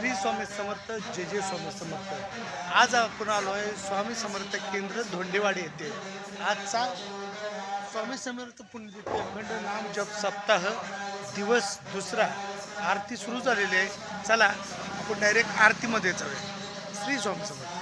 श्री स्वामी समर्थ जे जे स्वामी समर्थ। आज आपण आलो आहे स्वामी समर्थ केंद्र धोंडेवाडी येथे। आजचा स्वामी समर्थ पुण्यतिथी अखंड नाम जप सप्ताह दिवस दुसरा आरती सुरू झालेली आहे। चला आपण डायरेक्ट आरतीमध्ये जाऊया। श्री स्वामी समर्थ।